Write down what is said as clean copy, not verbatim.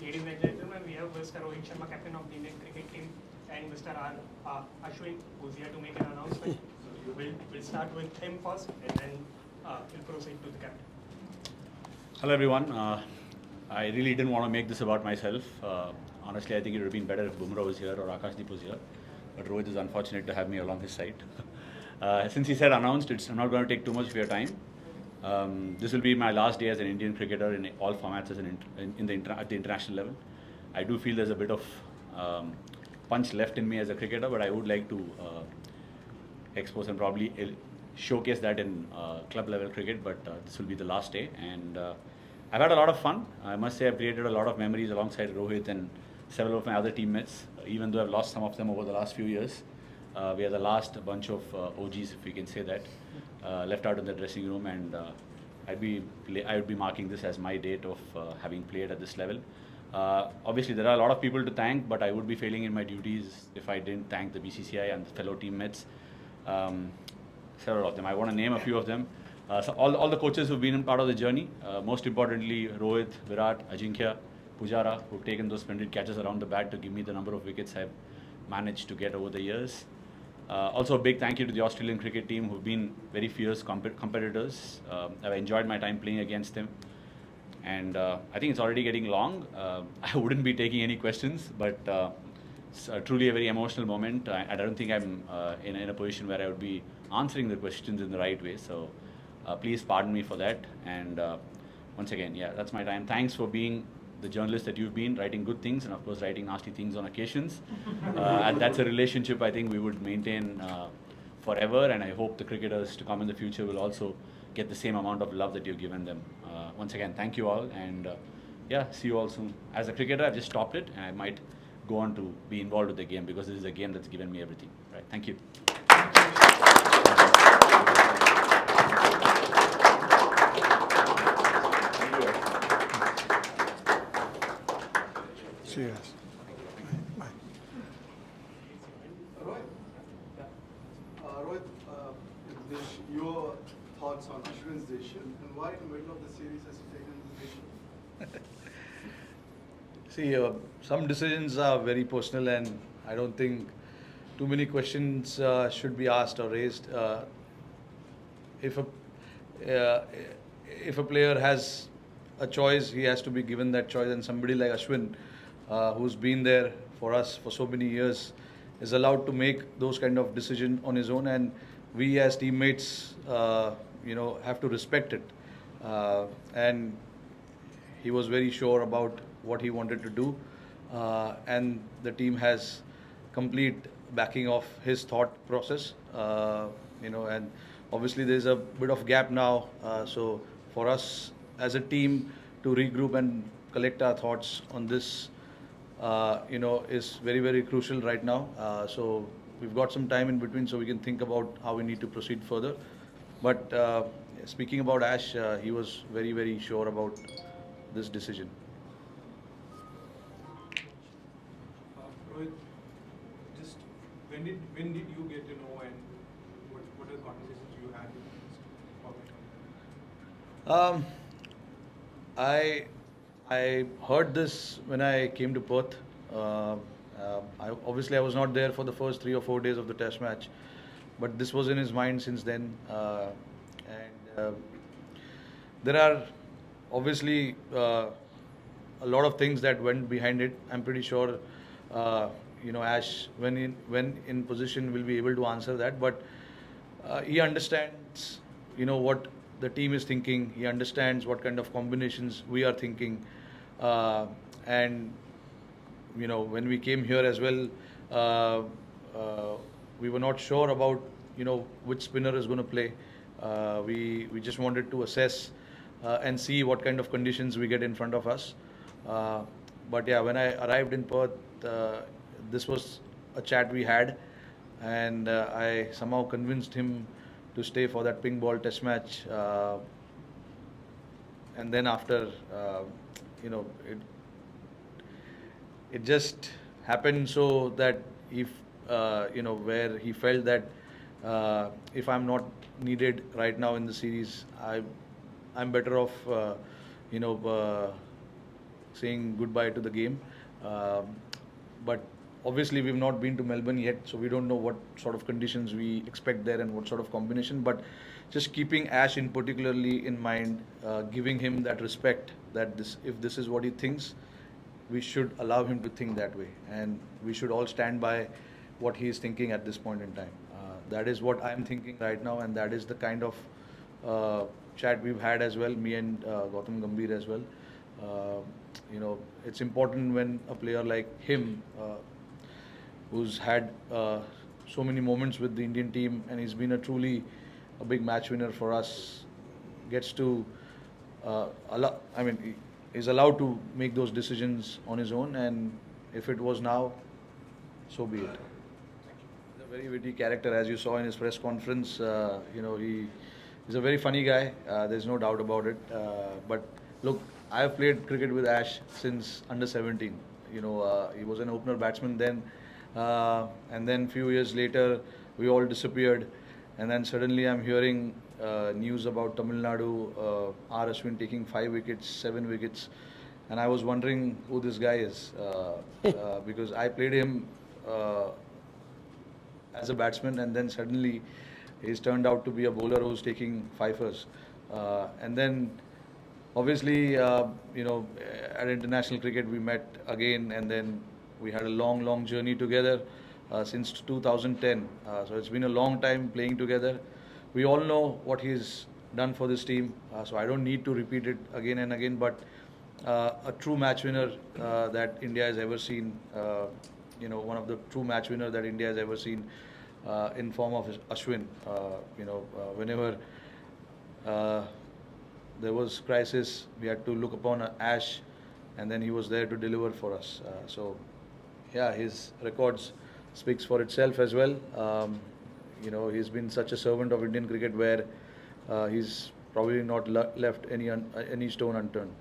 ladies and gentlemen, we have Mr. Rohit Sharma, captain of the Indian cricket team, and Mr. Ashwin, who's here to make an announcement. We'll start with him first, and then we'll proceed to the captain. Hello everyone. I really didn't want to make this about myself. Honestly, I think it would have been better if Bumrah was here or Akashdeep was here. But Rohit is unfortunate to have me along his side. Since he said announced, I'm not going to take too much of your time. This will be my last day as an Indian cricketer in all formats at the international level. I do feel there's a bit of punch left in me as a cricketer, but I would like to expose and probably showcase that in club level cricket. But this will be the last day, and I've had a lot of fun. I must say I've created a lot of memories alongside Rohit and several of my other teammates, even though I've lost some of them over the last few years. We are the last bunch of OGs, if we can say that, left out in the dressing room, and I would be marking this as my date of having played at this level. Obviously, there are a lot of people to thank, but I would be failing in my duties if I didn't thank the BCCI and the fellow teammates. Several of them. I want to name a few of them. So all the coaches who've been in part of the journey. Most importantly, Rohit, Virat, Ajinkya, Pujara, who've taken those splendid catches around the bat to give me the number of wickets I've managed to get over the years. Also, a big thank you to the Australian cricket team, who've been very fierce competitors. I've enjoyed my time playing against them. And I think it's already getting long. I wouldn't be taking any questions, but it's truly a very emotional moment. I don't think I'm in a position where I would be answering the questions in the right way. So please pardon me for that. And once again, yeah, that's my time. Thanks for being the journalist that you've been, writing good things and of course writing nasty things on occasions. And that's a relationship I think we would maintain forever, and I hope the cricketers to come in the future will also get the same amount of love that you've given them. Once again, thank you all, and yeah, see you all soon. As a cricketer, I've just stopped it, and I might go on to be involved with the game because this is a game that's given me everything. Right? Thank you. Cheers. Rohit, your thoughts on Ashwin's decision and why in the middle of the series has he taken this decision? See, some decisions are very personal, and I don't think too many questions should be asked or raised. If a player has a choice, he has to be given that choice, and somebody like Ashwin, who's been there for us for so many years, is allowed to make those kind of decisions on his own, and we as teammates, have to respect it. And he was very sure about what he wanted to do, and the team has complete backing of his thought process. And obviously there's a bit of gap now, so for us as a team to regroup and collect our thoughts on this, is very, very crucial right now. So we've got some time in between so we can think about how we need to proceed further. But speaking about Ash, he was very, very sure about this decision. Rohit, just when did you get to know, and what are the conversations you had with him? I heard this when I came to Perth. Obviously I was not there for the first 3 or 4 days of the Test match, but this was in his mind since then. And there are obviously a lot of things that went behind it. I'm pretty sure Ash, when in position, will be able to answer that. But he understands what the team is thinking. He understands what kind of combinations we are thinking, and when we came here as well, we were not sure about which spinner is going to play. We just wanted to assess and see what kind of conditions we get in front of us. But yeah, when I arrived in Perth, this was a chat we had, and I somehow convinced him to stay for that pink ball Test match. And then after, it just happened so that if where he felt that if I'm not needed right now in the series, I'm better off saying goodbye to the game. But obviously, we've not been to Melbourne yet, so we don't know what sort of conditions we expect there and what sort of combination. But just keeping Ash in particularly in mind, giving him that respect that if this is what he thinks, we should allow him to think that way, and we should all stand by what he is thinking at this point in time. That is what I'm thinking right now, and that is the kind of chat we've had as well, me and Gautam Gambhir as well. It's important when a player like him, who's had so many moments with the Indian team, and he's been truly a big match winner for us, gets to he's allowed to make those decisions on his own, and if it was now, so be it. He's a very witty character, as you saw in his press conference. He's a very funny guy. There's no doubt about it. But look, I have played cricket with Ash since under 17. He was an opener batsman then, and then few years later, we all disappeared, and then suddenly I'm hearing news about Tamil Nadu, Ashwin taking 5 wickets, 7 wickets, and I was wondering who this guy is because I played him as a batsman, and then suddenly he's turned out to be a bowler who's taking fifers, and then obviously at international cricket we met again, and then we had a long journey together since 2010. So it's been a long time playing together. We all know what he's done for this team, so I don't need to repeat it again and again. But a true match winner that India has ever seen, one of the true match winner that India has ever seen in form of Ashwin. Whenever there was crisis, we had to look upon Ash, and then he was there to deliver for us. Yeah, his records speaks for itself as well. He's been such a servant of Indian cricket where he's probably not left any stone unturned.